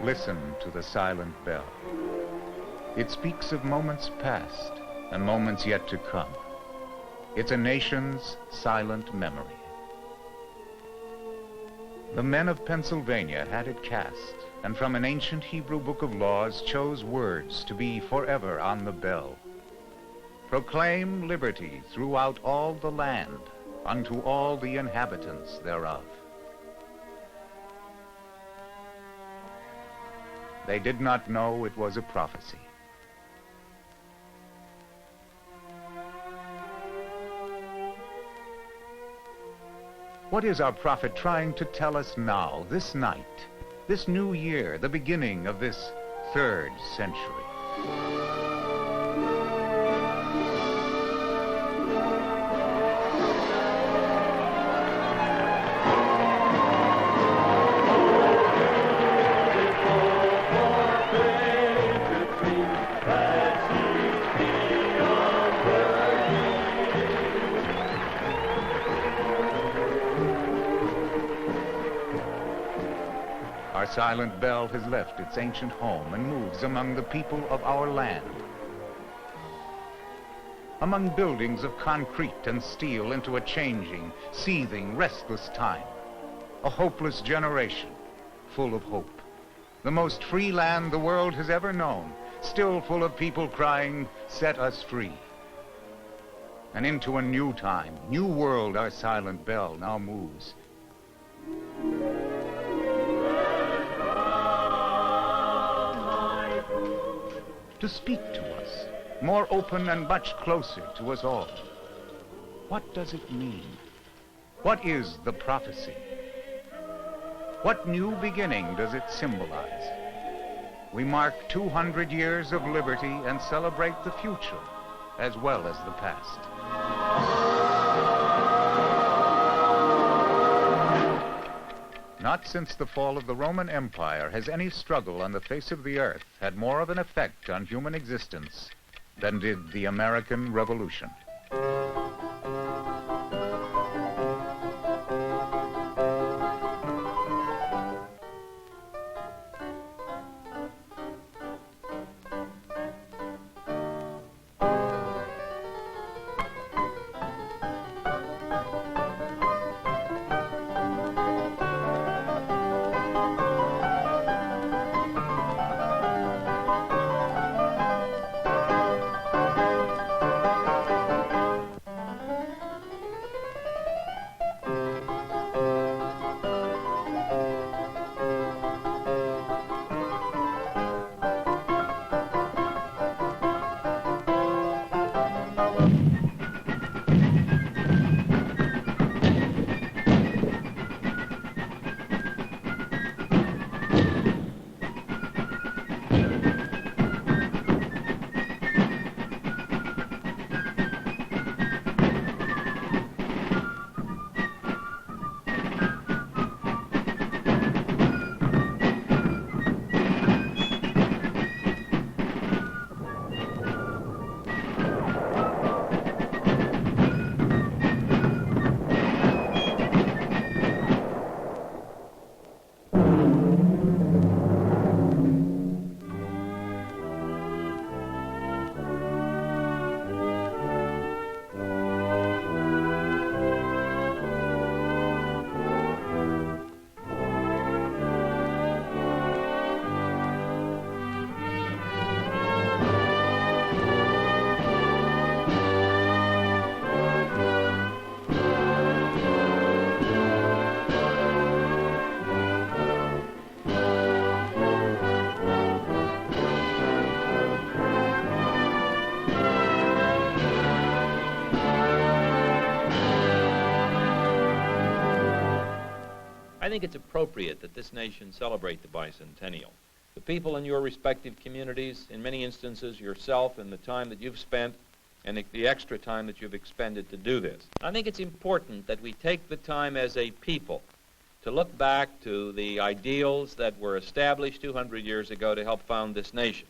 Listen to the silent bell. It speaks of moments past and moments yet to come. It's a nation's silent memory. The men of Pennsylvania had it cast, and from an ancient Hebrew book of laws chose words to be forever on the bell. Proclaim liberty throughout all the land, unto all the inhabitants thereof. They did not know it was a prophecy. What is our prophet trying to tell us now, this night, this new year, the beginning of this 3rd century? Our silent bell has left its ancient home and moves among the people of our land. Among buildings of concrete and steel into a changing, seething, restless time. A hopeless generation, full of hope. The most free land the world has ever known, still full of people crying, "Set us free." And into a new time, new world our silent bell now moves. To speak to us, more open and much closer to us all. What does it mean? What is the prophecy? What new beginning does it symbolize? We mark 200 years of liberty and celebrate the future as well as the past. Not since the fall of the Roman Empire has any struggle on the face of the earth had more of an effect on human existence than did the American Revolution. I think it's appropriate that this nation celebrate the bicentennial. The people in your respective communities, in many instances yourself and the time that you've spent and the extra time that you've expended to do this. I think it's important that we take the time as a people to look back to the ideals that were established 200 years ago to help found this nation.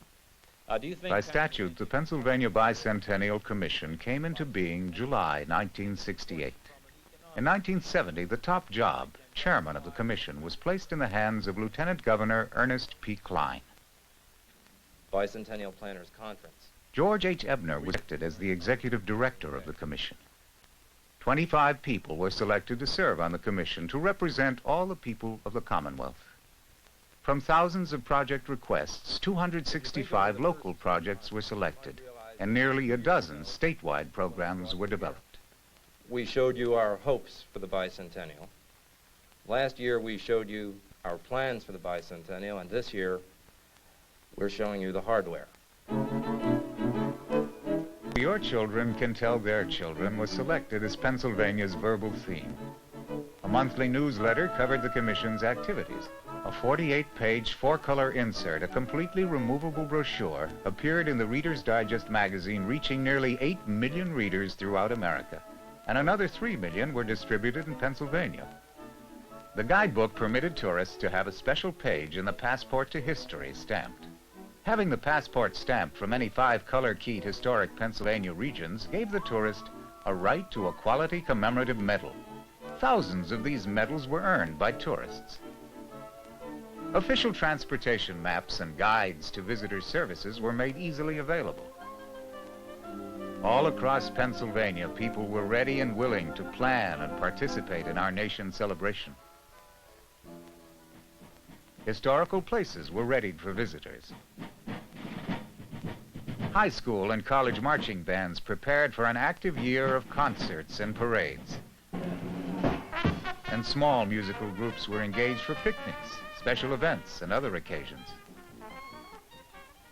Do you think... By statute, the Pennsylvania Bicentennial Commission came into being July 1968. In 1970, the top job chairman of the commission was placed in the hands of Lieutenant Governor Ernest P. Klein. Bicentennial Planners Conference. George H. Ebner was elected as the executive director of the commission. 25 people were selected to serve on the commission to represent all the people of the Commonwealth. From thousands of project requests, 265 local projects were selected, and nearly a dozen statewide programs were developed. We showed you our hopes for the bicentennial. Last year we showed you our plans for the bicentennial, and this year we're showing you the hardware. Your Children Can Tell Their Children was selected as Pennsylvania's verbal theme. A monthly newsletter covered the commission's activities. A 48-page, four-color insert, a completely removable brochure, appeared in the Reader's Digest magazine, reaching nearly 8 million readers throughout America, and another 3 million were distributed in Pennsylvania. The guidebook permitted tourists to have a special page in the Passport to History stamped. Having the passport stamped from any 5 color-keyed historic Pennsylvania regions gave the tourist a right to a quality commemorative medal. Thousands of these medals were earned by tourists. Official transportation maps and guides to visitor services were made easily available. All across Pennsylvania, people were ready and willing to plan and participate in our nation's celebration. Historical places were readied for visitors. High school and college marching bands prepared for an active year of concerts and parades. And small musical groups were engaged for picnics, special events, and other occasions.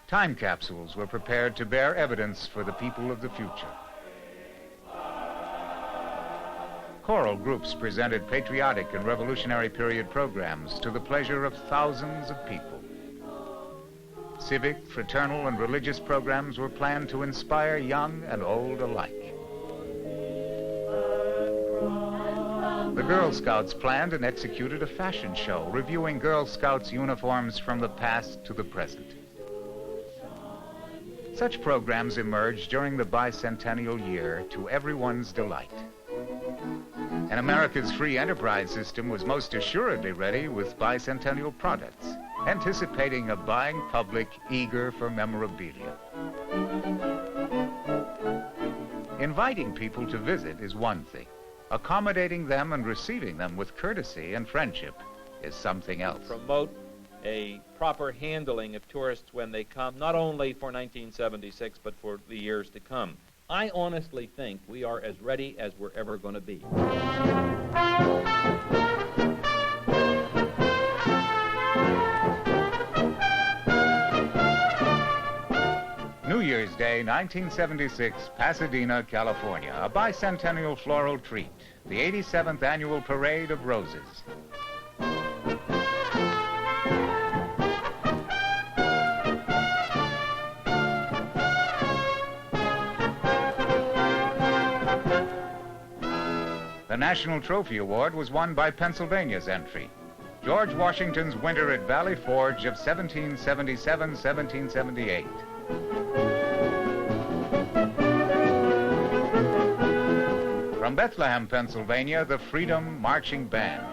Time capsules were prepared to bear evidence for the people of the future. Choral groups presented patriotic and revolutionary period programs to the pleasure of thousands of people. Civic, fraternal, and religious programs were planned to inspire young and old alike. The Girl Scouts planned and executed a fashion show reviewing Girl Scouts uniforms from the past to the present. Such programs emerged during the bicentennial year to everyone's delight. And America's free enterprise system was most assuredly ready with bicentennial products, anticipating a buying public eager for memorabilia. Inviting people to visit is one thing. Accommodating them and receiving them with courtesy and friendship is something else. Promote a proper handling of tourists when they come, not only for 1976, but for the years to come. I honestly think we are as ready as we're ever going to be. New Year's Day, 1976, Pasadena, California. A bicentennial floral treat. The 87th Annual Parade of Roses. The National Trophy Award was won by Pennsylvania's entry. George Washington's Winter at Valley Forge of 1777-1778. From Bethlehem, Pennsylvania, the Freedom Marching Band.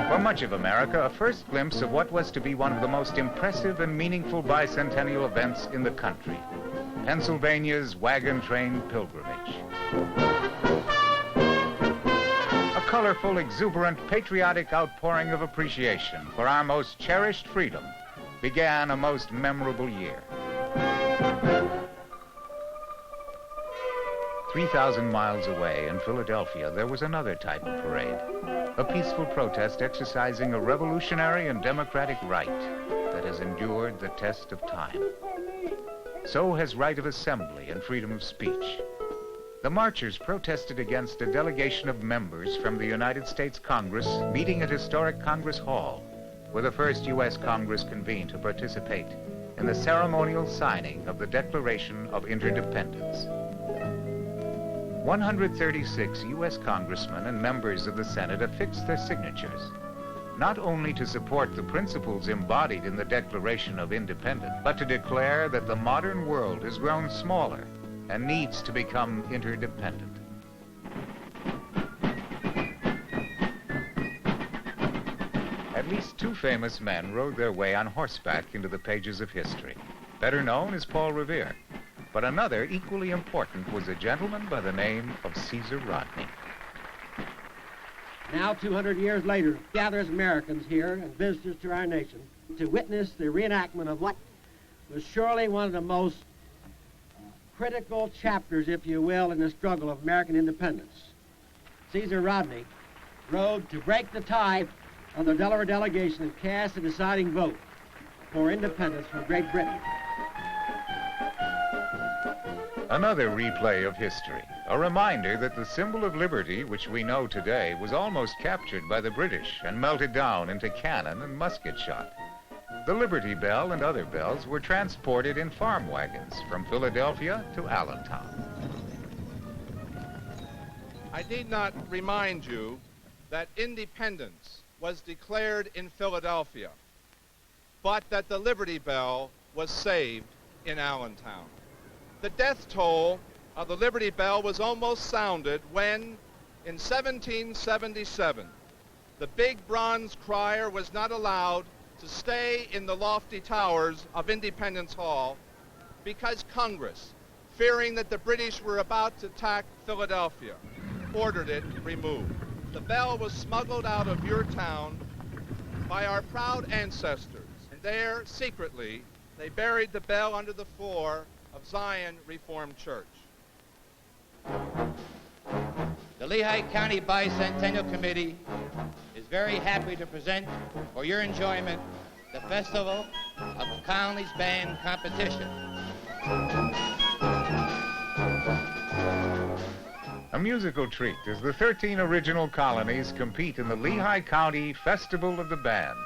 For much of America, a first glimpse of what was to be one of the most impressive and meaningful bicentennial events in the country. Pennsylvania's wagon train pilgrimage. A colorful, exuberant, patriotic outpouring of appreciation for our most cherished freedom began a most memorable year. 3,000 miles away in Philadelphia, there was another type of parade. A peaceful protest exercising a revolutionary and democratic right that has endured the test of time. So has right of assembly and freedom of speech. The marchers protested against a delegation of members from the United States Congress meeting at historic Congress Hall, where the first U.S. Congress convened to participate in the ceremonial signing of the Declaration of Interdependence. 136 U.S. congressmen and members of the Senate affixed their signatures, not only to support the principles embodied in the Declaration of Independence, but to declare that the modern world has grown smaller and needs to become interdependent. At least two famous men rode their way on horseback into the pages of history. Better known as Paul Revere. But another, equally important, was a gentleman by the name of Caesar Rodney. Now, 200 years later, gathers Americans here and visitors to our nation to witness the reenactment of what was surely one of the most critical chapters, if you will, in the struggle of American independence. Caesar Rodney rode to break the tie of the Delaware delegation and cast a deciding vote for independence from Great Britain. Another replay of history, a reminder that the symbol of liberty, which we know today, was almost captured by the British and melted down into cannon and musket shot. The Liberty Bell and other bells were transported in farm wagons from Philadelphia to Allentown. I need not remind you that independence was declared in Philadelphia, but that the Liberty Bell was saved in Allentown. The death toll of the Liberty Bell was almost sounded when, in 1777, the big bronze crier was not allowed to stay in the lofty towers of Independence Hall because Congress, fearing that the British were about to attack Philadelphia, ordered it removed. The bell was smuggled out of your town by our proud ancestors, and there, secretly, they buried the bell under the floor of Zion Reformed Church. The Lehigh County Bicentennial Committee is very happy to present for your enjoyment the Festival of Colony's Band Competition. A musical treat as the 13 original colonies compete in the Lehigh County Festival of the Bands.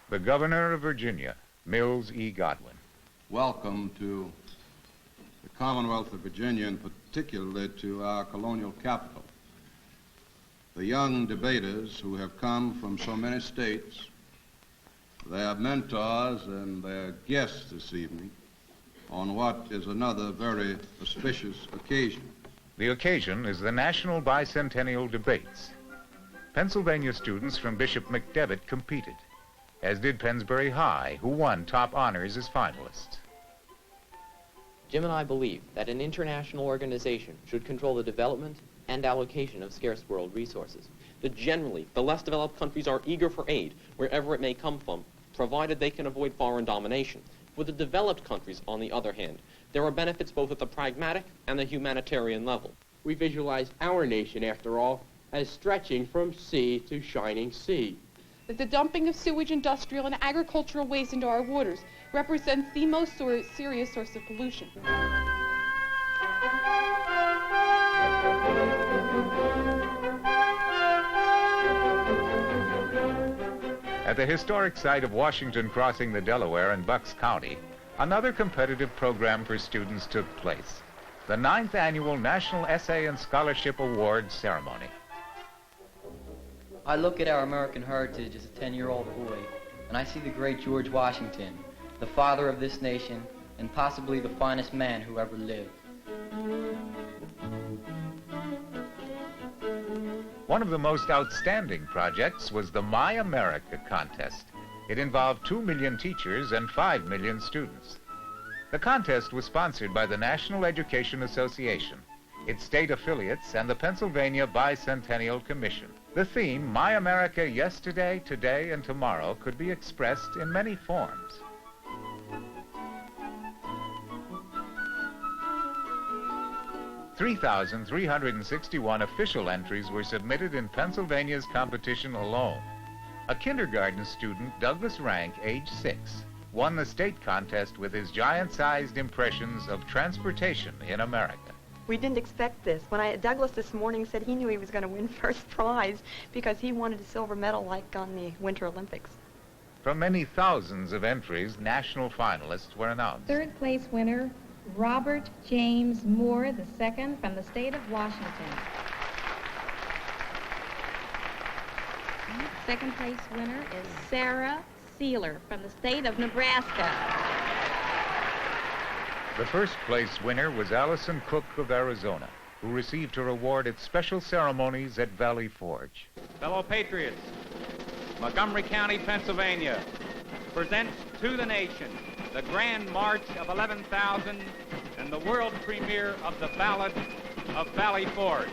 The Governor of Virginia, Mills E. Godwin. Welcome to the Commonwealth of Virginia, and particularly to our colonial capital. The young debaters who have come from so many states, their mentors and their guests this evening on what is another very auspicious occasion. The occasion is the National Bicentennial Debates. Pennsylvania students from Bishop McDevitt competed, as did Pennsbury High, who won top honors as finalists. Jim and I believe that an international organization should control the development and allocation of scarce world resources. That generally, the less developed countries are eager for aid, wherever it may come from, provided they can avoid foreign domination. For the developed countries, on the other hand, there are benefits both at the pragmatic and the humanitarian level. We visualize our nation, after all, as stretching from sea to shining sea. That the dumping of sewage, industrial, and agricultural waste into our waters represents the most serious source of pollution. At the historic site of Washington crossing the Delaware in Bucks County, another competitive program for students took place, the 9th Annual National Essay and Scholarship Awards Ceremony. I look at our American heritage as a 10-year-old boy, and I see the great George Washington, the father of this nation, and possibly the finest man who ever lived. One of the most outstanding projects was the My America contest. It involved 2 million teachers and 5 million students. The contest was sponsored by the National Education Association, its state affiliates, and the Pennsylvania Bicentennial Commission. The theme, My America Yesterday, Today, and Tomorrow, could be expressed in many forms. (3,361 official entries were submitted in Pennsylvania's competition alone. A kindergarten student, Douglas Rank, age 6, won the state contest with his giant-sized impressions of transportation in America. We didn't expect this. Douglas this morning said he knew he was going to win first prize because he wanted a silver medal like on the Winter Olympics. From many thousands of entries, national finalists were announced. Third place winner, Robert James Moore II from the state of Washington. Second place winner is Sarah Sealer from the state of Nebraska. The first place winner was Allison Cook of Arizona, who received her award at special ceremonies at Valley Forge. Fellow patriots, Montgomery County, Pennsylvania presents to the nation the Grand March of 11,000 and the world premiere of the Ballad of Valley Forge.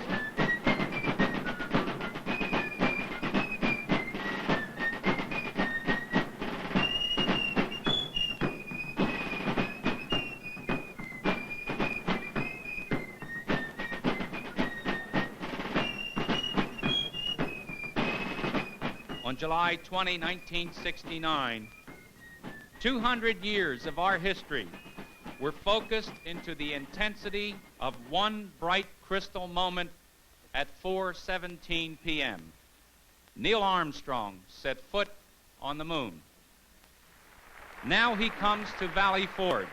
On July 20, 1969, 200 years of our history were focused into the intensity of one bright crystal moment at 4:17 p.m. Neil Armstrong set foot on the moon. Now he comes to Valley Forge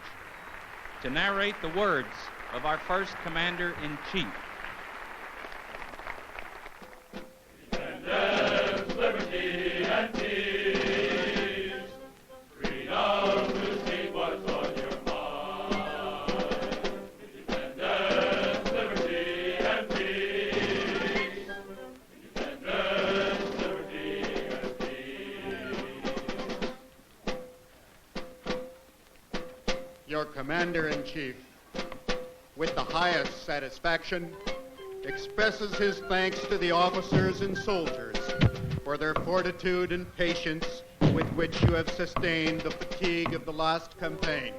to narrate the words of our first Commander-in-Chief. Independence, liberty, and peace. Freedom to speak what's on your mind. Independence, liberty, and peace. Independence, liberty, and peace. Your Commander-in-Chief, with the highest satisfaction, expresses his thanks to the officers and soldiers for their fortitude and patience with which you have sustained the fatigue of the last campaign.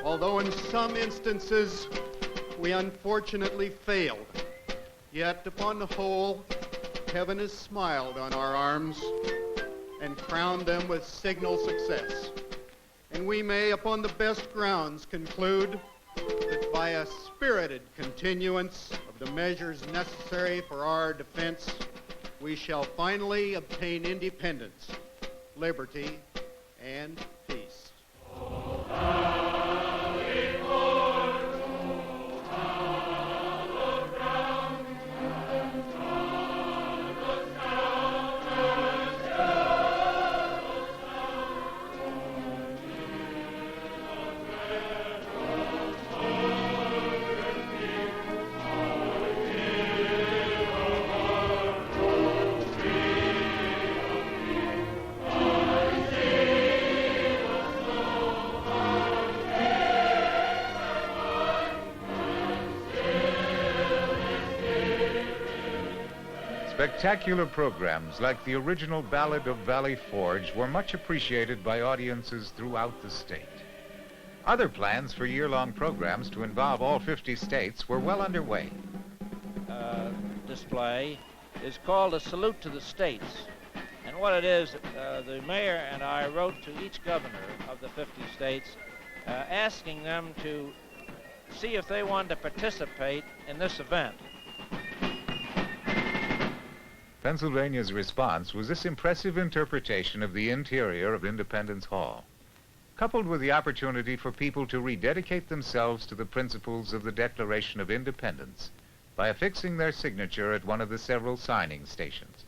Although in some instances we unfortunately failed, yet upon the whole, heaven has smiled on our arms and crowned them with signal success. And we may, upon the best grounds, conclude that by a spirited continuance of the measures necessary for our defense, we shall finally obtain independence, liberty, and peace. Spectacular programs like the original Ballad of Valley Forge were much appreciated by audiences throughout the state. Other plans for year-long programs to involve all 50 states were well underway. Display is called a Salute to the States. And what it is, the mayor and I wrote to each governor of the 50 states asking them to see if they wanted to participate in this event. Pennsylvania's response was this impressive interpretation of the interior of Independence Hall, coupled with the opportunity for people to rededicate themselves to the principles of the Declaration of Independence by affixing their signature at one of the several signing stations.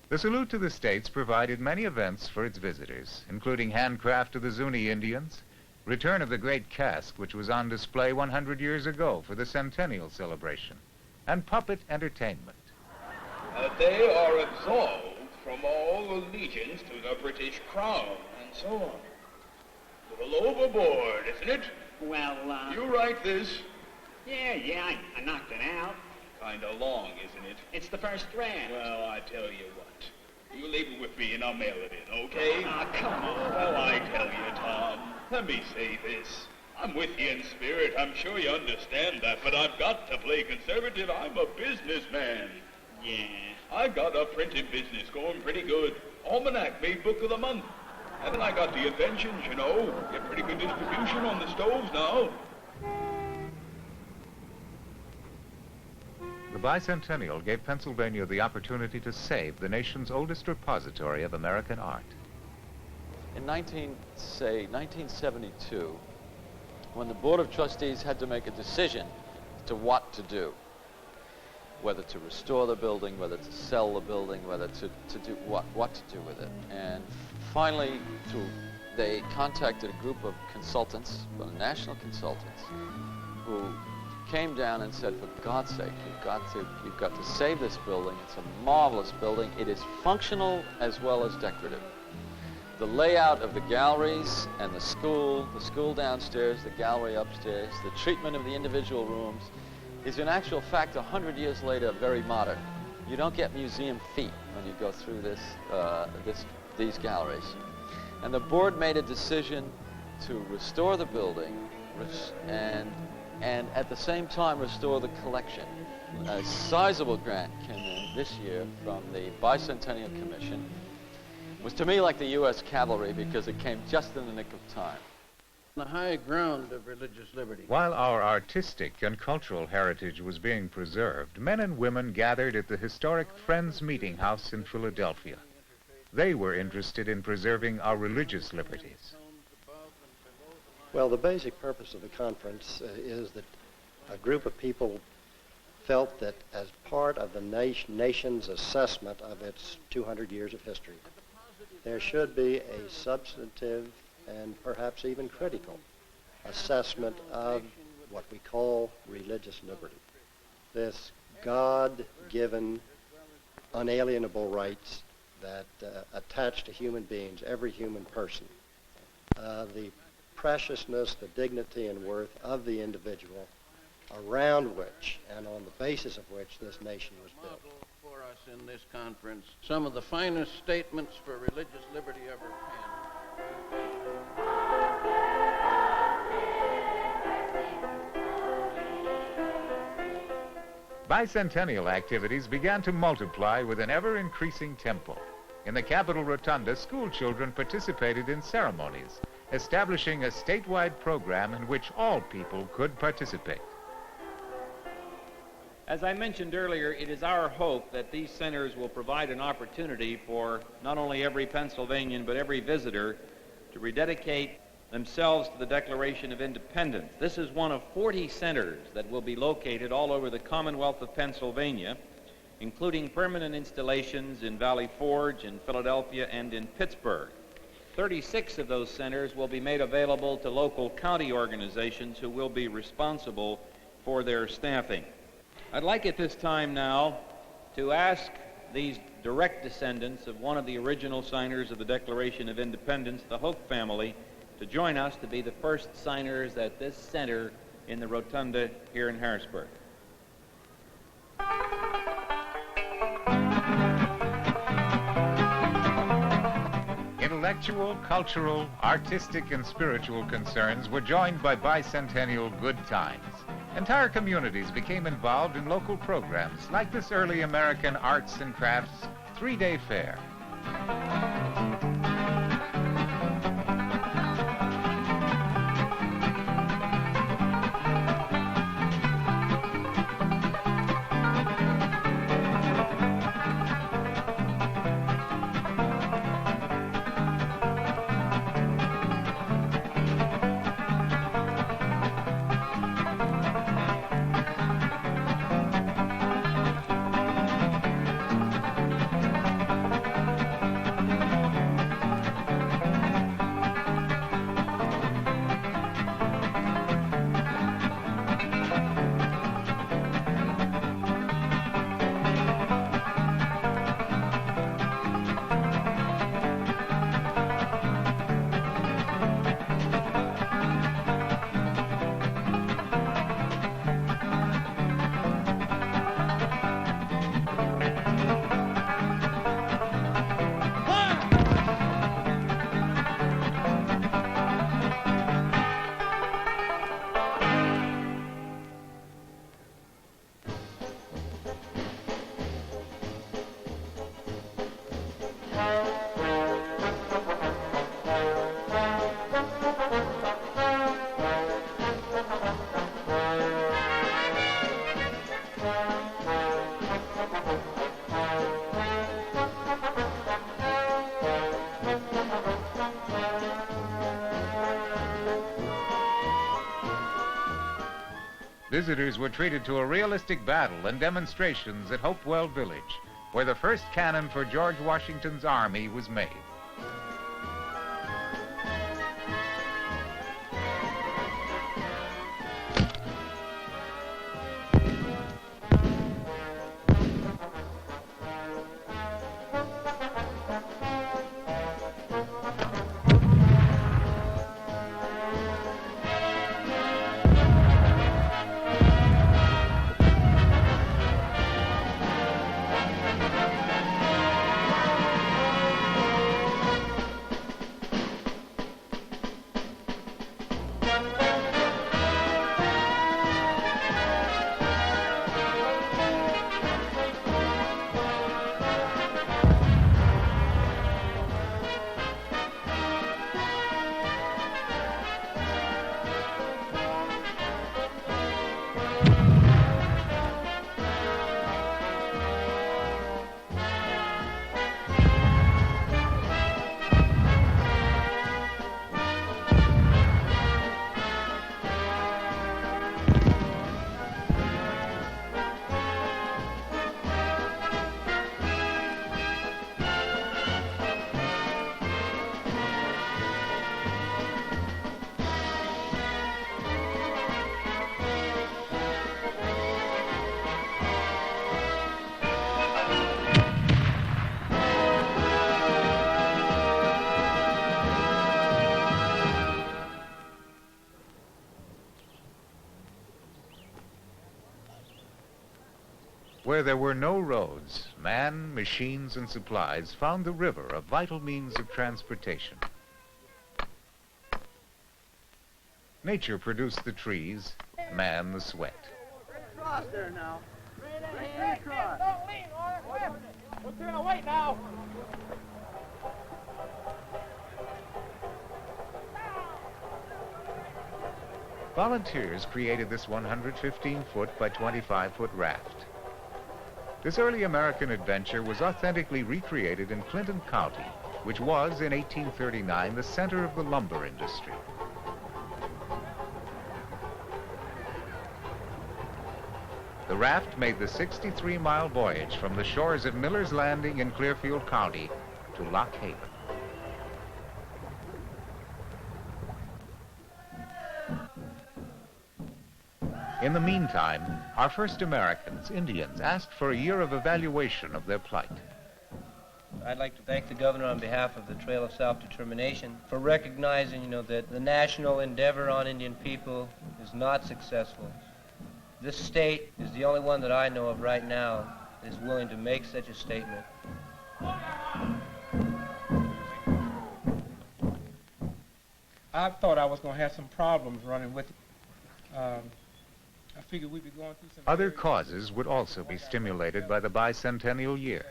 The Salute to the States provided many events for its visitors, including handcraft of the Zuni Indians, return of the great cask which was on display 100 years ago for the centennial celebration, and puppet entertainment. They are absolved from all allegiance to the British Crown, and so on. A little overboard, isn't it? Well, You write this? Yeah, I knocked it out. Kinda long, isn't it? It's the first draft. Well, I tell you what. You leave it with me and I'll mail it in, okay? Ah, come on. Well, I tell you, Tom, let me say this. I'm with you in spirit. I'm sure you understand that, but I've got to play conservative. I'm a businessman. Yeah, I got a printing business going pretty good. Almanac made book of the month. And then I got the inventions, you know. Get pretty good distribution on the stoves now. The bicentennial gave Pennsylvania the opportunity to save the nation's oldest repository of American art. In 1972, when the Board of Trustees had to make a decision to what to do, whether to restore the building, whether to sell the building, whether to do what to do with it. And finally, they contacted a group of consultants, national consultants, who came down and said, for God's sake, you've got to save this building. It's a marvelous building. It is functional as well as decorative. The layout of the galleries and the school downstairs, the gallery upstairs, the treatment of the individual rooms is in actual fact 100 years later very modern. You don't get museum feet when you go through these galleries. And the board made a decision to restore the building and at the same time restore the collection. A sizable grant came in this year from the Bicentennial Commission. It was to me like the U.S. Cavalry because it came just in the nick of time. The high ground of religious liberty. While our artistic and cultural heritage was being preserved, men and women gathered at the historic Friends Meeting House in Philadelphia. They were interested in preserving our religious liberties. Well, the basic purpose of the conference is that a group of people felt that as part of the nation's assessment of its 200 years of history, there should be a substantive and perhaps even critical assessment of what we call religious liberty. This God-given, unalienable rights that attach to human beings, every human person. The preciousness, the dignity and worth of the individual around which and on the basis of which this nation was built. For us in this conference, some of the finest statements for religious liberty ever penned. Bicentennial activities began to multiply with an ever-increasing tempo. In the Capitol Rotunda, school children participated in ceremonies, establishing a statewide program in which all people could participate. As I mentioned earlier, it is our hope that these centers will provide an opportunity for not only every Pennsylvanian but every visitor to rededicate themselves to the Declaration of Independence. This is one of 40 centers that will be located all over the Commonwealth of Pennsylvania, including permanent installations in Valley Forge, in Philadelphia, and in Pittsburgh. 36 of those centers will be made available to local county organizations who will be responsible for their staffing. I'd like at this time now to ask these direct descendants of one of the original signers of the Declaration of Independence, the Hope family, to join us to be the first signers at this center in the Rotunda here in Harrisburg. Intellectual, cultural, artistic, and spiritual concerns were joined by bicentennial good times. Entire communities became involved in local programs like this early American arts and crafts 3-day fair. Visitors were treated to a realistic battle and demonstrations at Hopewell Village, where the first cannon for George Washington's army was made. Where there were no roads, man, machines, and supplies found the river a vital means of transportation. Nature produced the trees, man the sweat. Cross there now. Straight across. Don't lean, or we'll turn away now. Volunteers created this 115-foot by 25-foot raft. This early American adventure was authentically recreated in Clinton County, which was, in 1839, the center of the lumber industry. The raft made the 63-mile voyage from the shores of Miller's Landing in Clearfield County to Lock Haven. In the meantime, our first Americans, Indians, asked for a year of evaluation of their plight. I'd like to thank the governor on behalf of the Trail of Self-Determination for recognizing, that the national endeavor on Indian people is not successful. This state is the only one that I know of right now that is willing to make such a statement. I thought I was going to have some problems running with it. I figured we'd be going through some... Other causes would also be stimulated by the bicentennial year,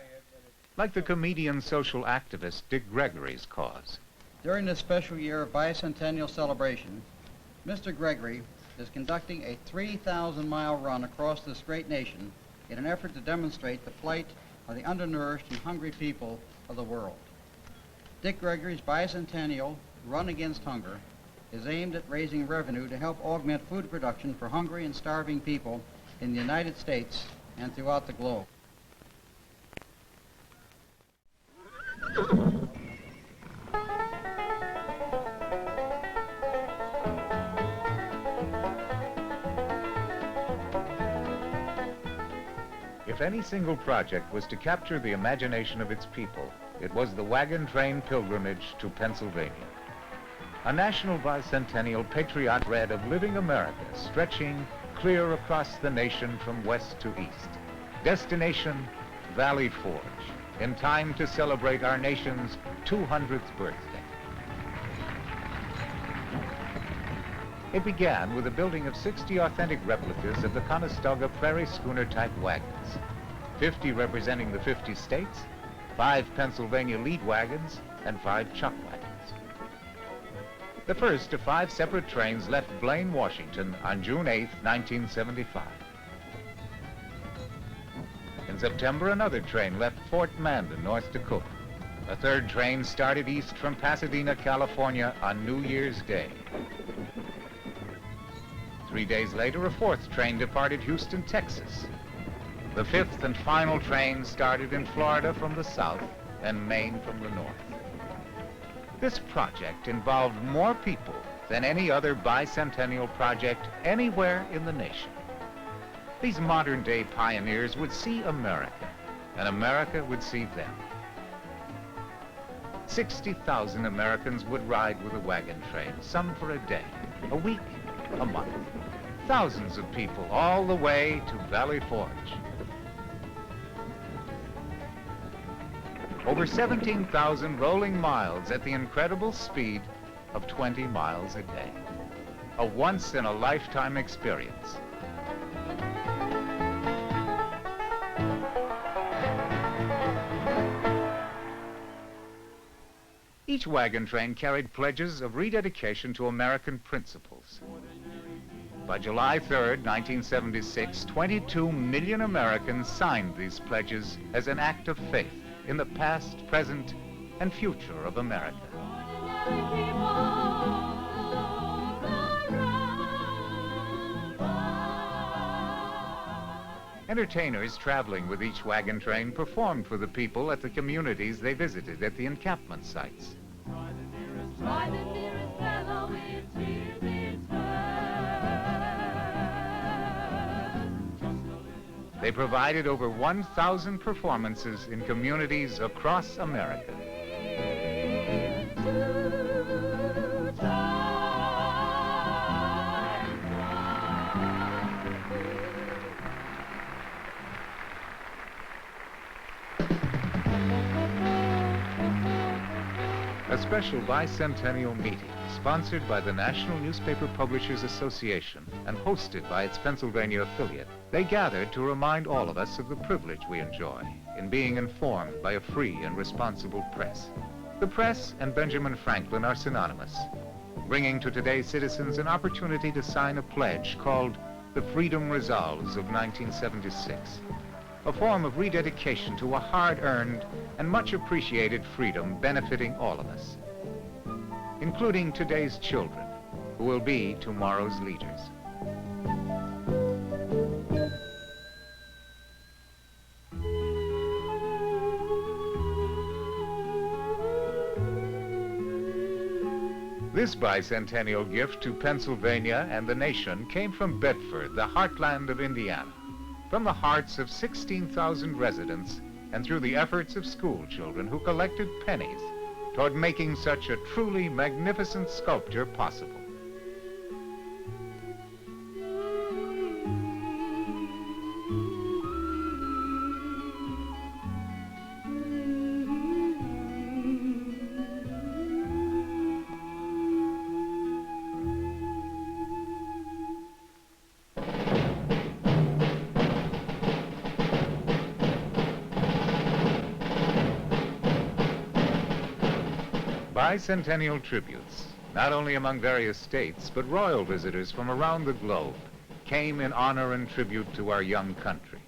like the comedian social activist Dick Gregory's cause. During this special year of bicentennial celebration, Mr. Gregory is conducting a 3,000-mile run across this great nation in an effort to demonstrate the plight of the undernourished and hungry people of the world. Dick Gregory's bicentennial Run Against Hunger is aimed at raising revenue to help augment food production for hungry and starving people in the United States and throughout the globe. If any single project was to capture the imagination of its people, it was the wagon train pilgrimage to Pennsylvania. A national bicentennial patriotic thread of living America stretching clear across the nation from west to east. Destination, Valley Forge, in time to celebrate our nation's 200th birthday. It began with the building of 60 authentic replicas of the Conestoga Prairie Schooner-type wagons, 50 representing the 50 states, 5 Pennsylvania lead wagons, and 5 chuck wagons. The first of 5 separate trains left Blaine, Washington on June 8, 1975. In September, another train left Fort Mandan, North Dakota. A third train started east from Pasadena, California on New Year's Day. 3 days later, a fourth train departed Houston, Texas. The fifth and final train started in Florida from the south and Maine from the north. This project involved more people than any other bicentennial project anywhere in the nation. These modern-day pioneers would see America, and America would see them. 60,000 Americans would ride with a wagon train, some for a day, a week, a month. Thousands of people all the way to Valley Forge. Over 17,000 rolling miles at the incredible speed of 20 miles a day. A once-in-a-lifetime experience. Each wagon train carried pledges of rededication to American principles. By July 3rd, 1976, 22 million Americans signed these pledges as an act of faith in the past, present, and future of America. Entertainers traveling with each wagon train performed for the people at the communities they visited at the encampment sites. They provided over 1,000 performances in communities across America. A special bicentennial meeting sponsored by the National Newspaper Publishers Association and hosted by its Pennsylvania affiliate. They gathered to remind all of us of the privilege we enjoy in being informed by a free and responsible press. The press and Benjamin Franklin are synonymous, bringing to today's citizens an opportunity to sign a pledge called the Freedom Resolves of 1976, a form of rededication to a hard-earned and much appreciated freedom benefiting all of us, including today's children, who will be tomorrow's leaders. This bicentennial gift to Pennsylvania and the nation came from Bedford, the heartland of Indiana, from the hearts of 16,000 residents and through the efforts of school children who collected pennies toward making such a truly magnificent sculpture possible. Bicentennial tributes, not only among various states, but royal visitors from around the globe, came in honor and tribute to our young country.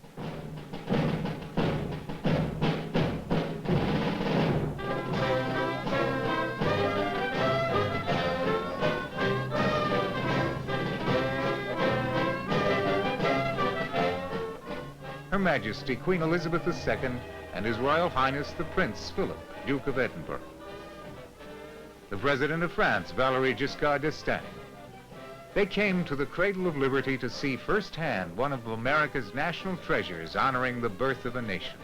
Her Majesty Queen Elizabeth II and His Royal Highness the Prince Philip, Duke of Edinburgh. The President of France, Valéry Giscard d'Estaing. They came to the Cradle of Liberty to see firsthand one of America's national treasures honoring the birth of a nation.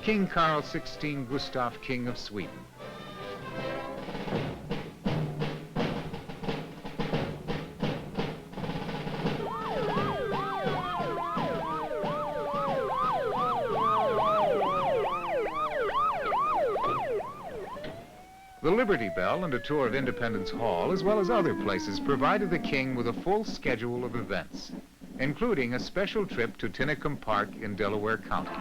King Carl XVI Gustaf, King of Sweden. The Liberty Bell and a tour of Independence Hall, as well as other places, provided the King with a full schedule of events, including a special trip to Tinicum Park in Delaware County.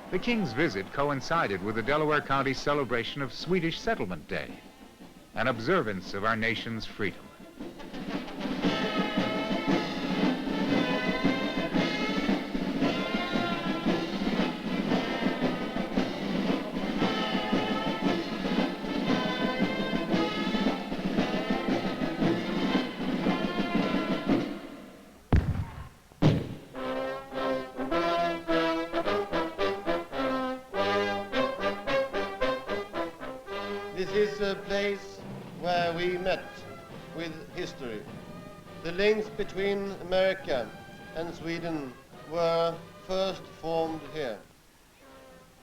The King's visit coincided with the Delaware County celebration of Swedish Settlement Day, an observance of our nation's freedom. place where we met with history. The links between America and Sweden were first formed here.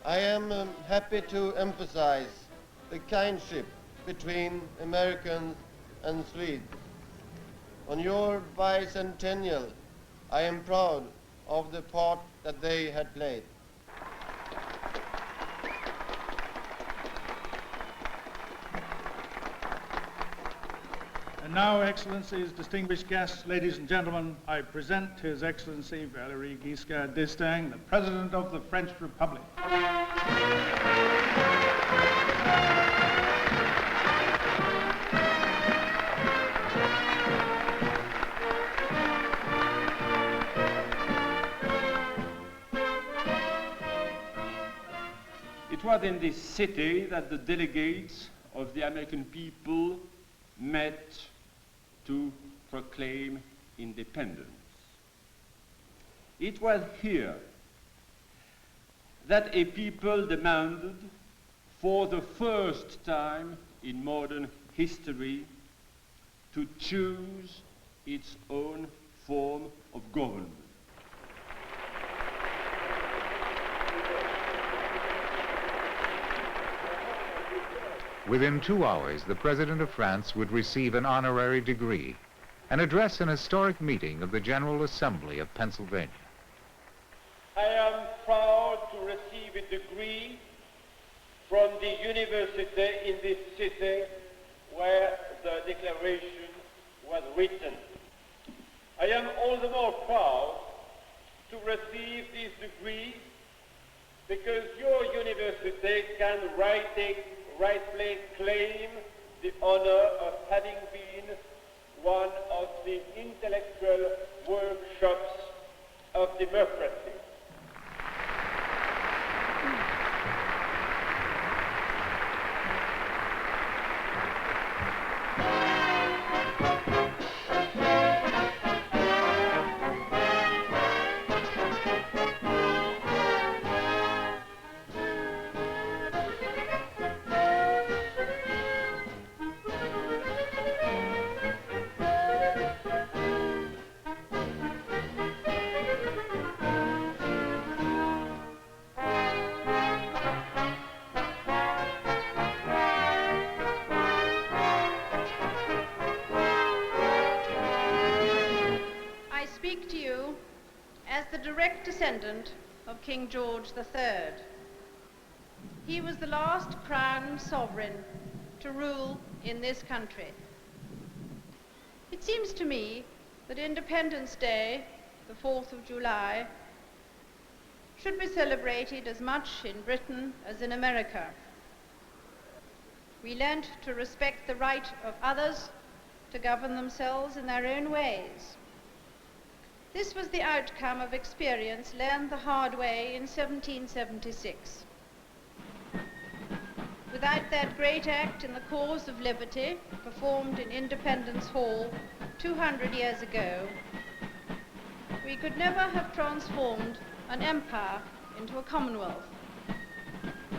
I am happy to emphasize the kindship between Americans and Swedes. On your bicentennial, I am proud of the part that they had played. And now, Excellencies, distinguished guests, ladies and gentlemen, I present His Excellency Valéry Giscard d'Estaing, the President of the French Republic. It was in this city that the delegates of the American people met to proclaim independence. It was here that a people demanded, for the first time in modern history, to choose its own form of government. Within 2 hours, the President of France would receive an honorary degree and address an historic meeting of the General Assembly of Pennsylvania. I am proud to receive a degree from the university in this city where the Declaration was written. I am all the more proud to receive this degree because your university can rightly claim the honor of having been one of the intellectual workshops of democracy. Descendant of King George III. He was the last crowned sovereign to rule in this country. It seems to me that Independence Day, the 4th of July, should be celebrated as much in Britain as in America. We learnt to respect the right of others to govern themselves in their own ways. This was the outcome of experience learned the hard way in 1776. Without that great act in the cause of liberty, performed in Independence Hall 200 years ago, we could never have transformed an empire into a commonwealth.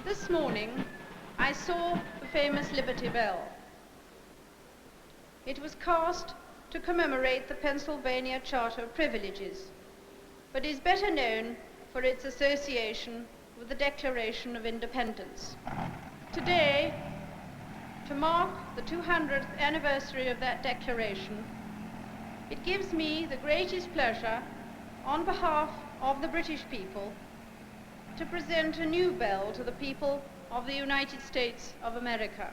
This morning, I saw the famous Liberty Bell. It was cast to commemorate the Pennsylvania Charter of Privileges, but is better known for its association with the Declaration of Independence. Today, to mark the 200th anniversary of that declaration, it gives me the greatest pleasure, on behalf of the British people, to present a new bell to the people of the United States of America.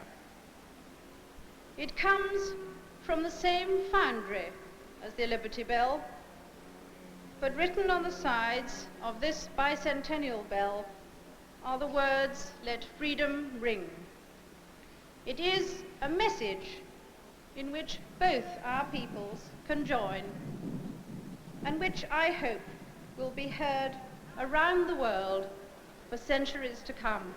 It comes from the same foundry as the Liberty Bell, but written on the sides of this bicentennial bell are the words, "Let freedom ring." It is a message in which both our peoples can join, and which I hope will be heard around the world for centuries to come.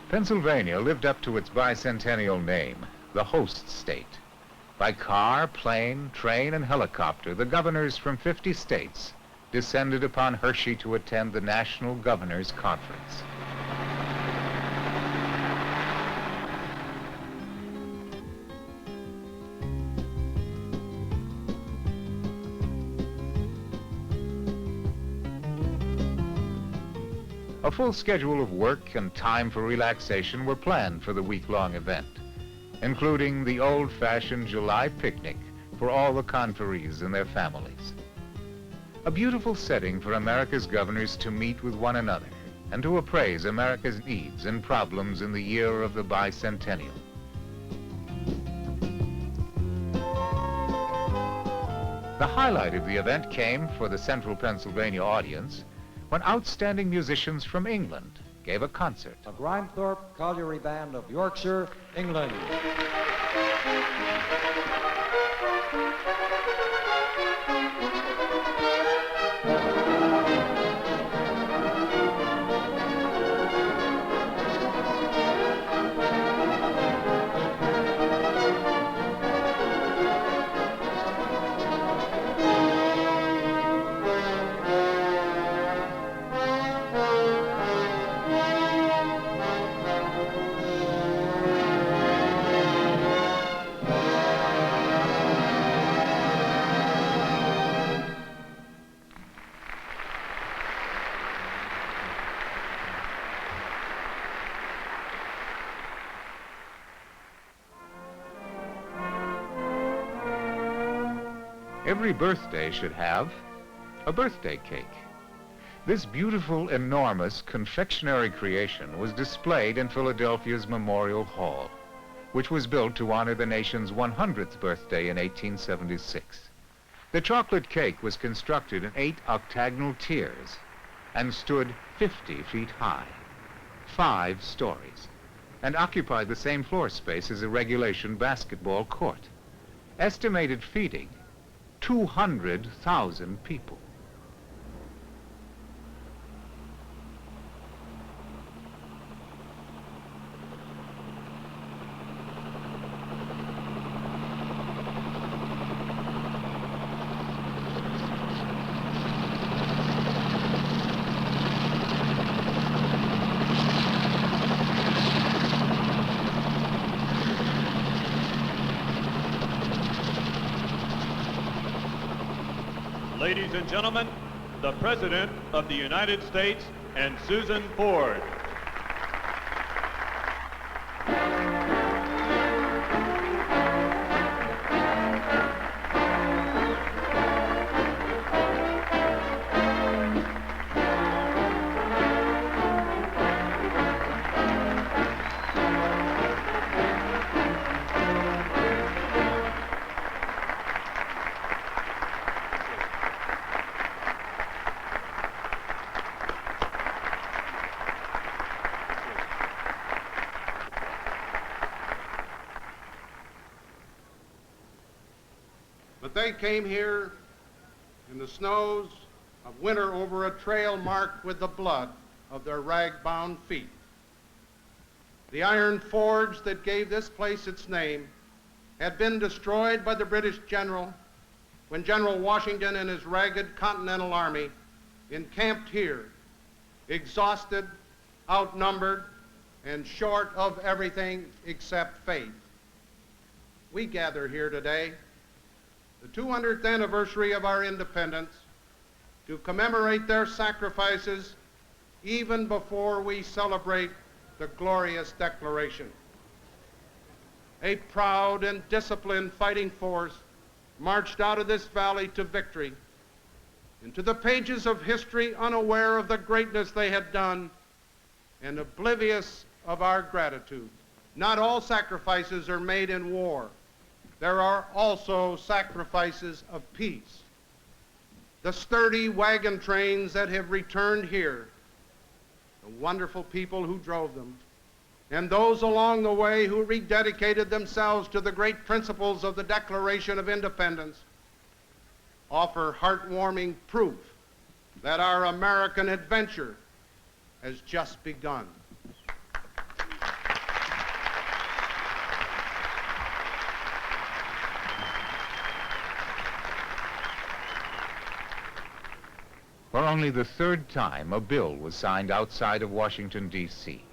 Pennsylvania lived up to its bicentennial name, the host state. By car, plane, train, and helicopter, the governors from 50 states descended upon Hershey to attend the National Governors Conference. A full schedule of work and time for relaxation were planned for the week-long event, including the old-fashioned July picnic for all the conferees and their families. A beautiful setting for America's governors to meet with one another and to appraise America's needs and problems in the year of the bicentennial. The highlight of the event came for the Central Pennsylvania audience when outstanding musicians from England gave a concert. A Grimethorpe Colliery Band of Yorkshire, England. Every birthday should have a birthday cake. This beautiful, enormous confectionery creation was displayed in Philadelphia's Memorial Hall, which was built to honor the nation's 100th birthday in 1876. The chocolate cake was constructed in 8 octagonal tiers and stood 50 feet high, 5 stories, and occupied the same floor space as a regulation basketball court, estimated feeding 200,000 people. Ladies and gentlemen, the President of the United States and Susan Ford. they came here in the snows of winter over a trail marked with the blood of their rag-bound feet. The iron forge that gave this place its name had been destroyed by the British general when General Washington and his ragged Continental Army encamped here, exhausted, outnumbered, and short of everything except faith. We gather here today, the 200th anniversary of our independence, to commemorate their sacrifices even before we celebrate the glorious Declaration. A proud and disciplined fighting force marched out of this valley to victory, into the pages of history unaware of the greatness they had done and oblivious of our gratitude. Not all sacrifices are made in war. There are also sacrifices of peace. The sturdy wagon trains that have returned here, the wonderful people who drove them, and those along the way who rededicated themselves to the great principles of the Declaration of Independence, offer heartwarming proof that our American adventure has just begun. For only the third time, a bill was signed outside of Washington, D.C.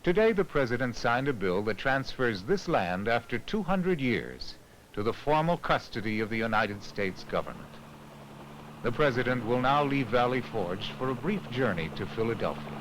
Today, the President signed a bill that transfers this land after 200 years to the formal custody of the United States government. The President will now leave Valley Forge for a brief journey to Philadelphia.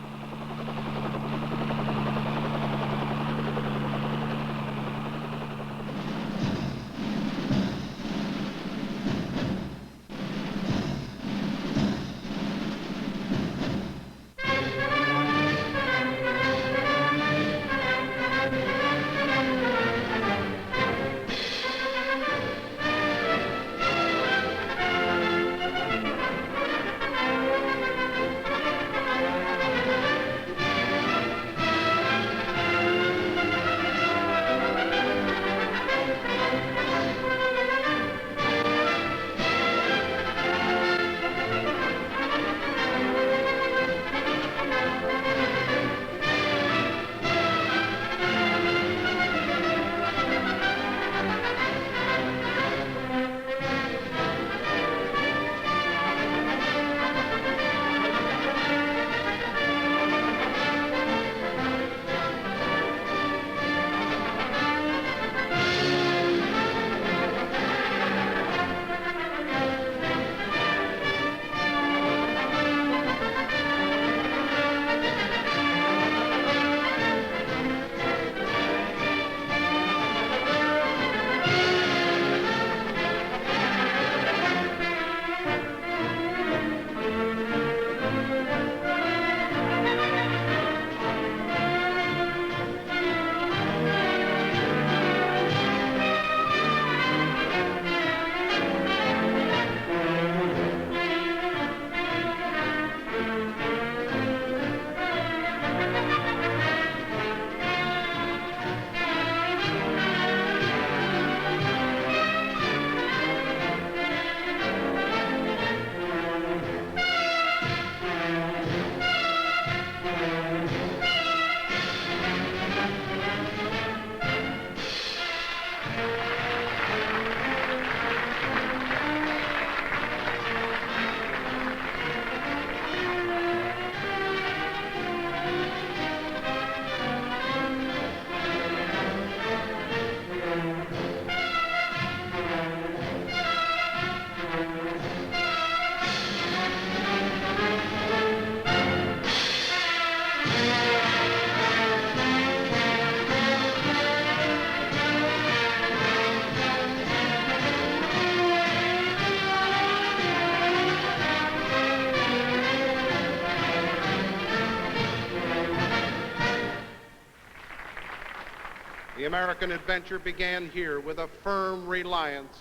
The American adventure began here with a firm reliance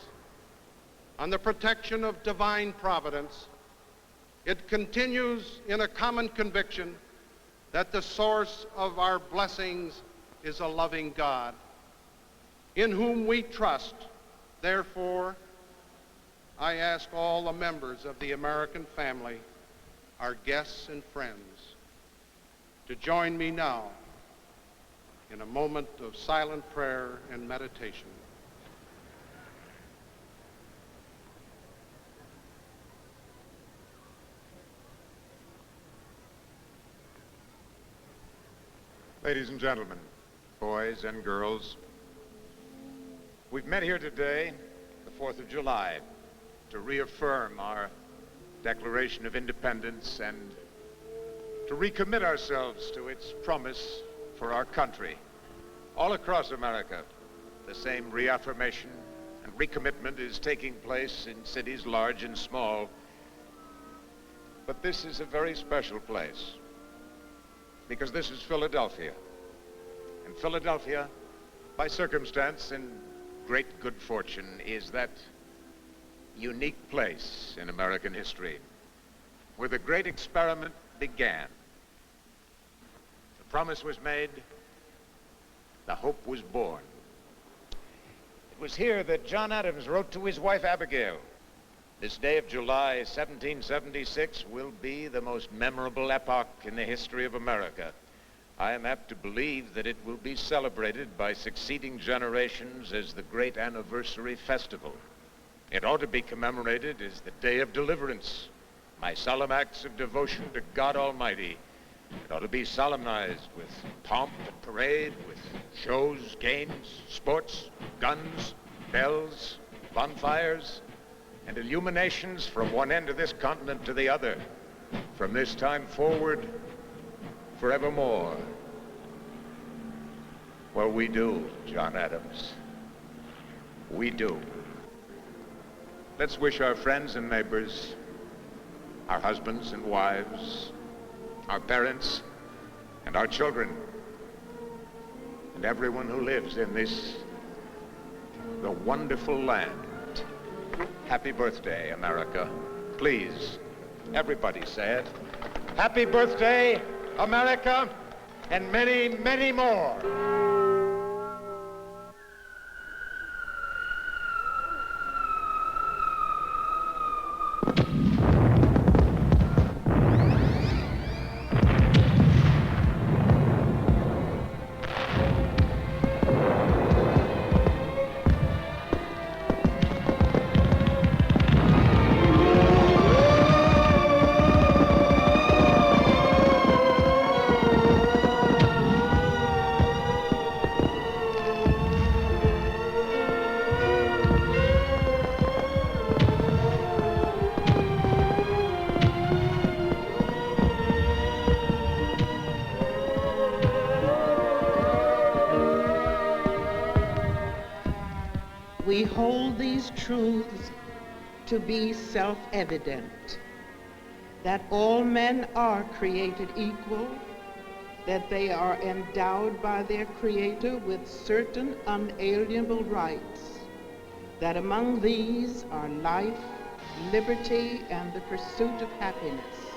on the protection of divine providence. It continues in a common conviction that the source of our blessings is a loving God, in whom we trust. Therefore, I ask all the members of the American family, our guests and friends, to join me now in a moment of silent prayer and meditation. Ladies and gentlemen, boys and girls, we've met here today, the 4th of July, to reaffirm our Declaration of Independence and to recommit ourselves to its promise for our country. All across America, the same reaffirmation and recommitment is taking place in cities large and small. But this is a very special place, because this is Philadelphia. And Philadelphia, by circumstance and great good fortune, is that unique place in American history where the great experiment began. The promise was made, the hope was born. It was here that John Adams wrote to his wife Abigail, "This day of July 1776 will be the most memorable epoch in the history of America. I am apt to believe that it will be celebrated by succeeding generations as the great anniversary festival. It ought to be commemorated as the day of deliverance, my solemn acts of devotion to God Almighty. It ought to be solemnized with pomp and parade, with shows, games, sports, guns, bells, bonfires, and illuminations from one end of this continent to the other, from this time forward, forevermore." Well, we do, John Adams. We do. Let's wish our friends and neighbors, our husbands and wives, our parents and our children, and everyone who lives in this, the wonderful land. Happy birthday, America. Please, everybody say it. Happy birthday, America, and many, many more. We hold these truths to be self-evident, that all men are created equal, that they are endowed by their Creator with certain unalienable rights, that among these are life, liberty, and the pursuit of happiness,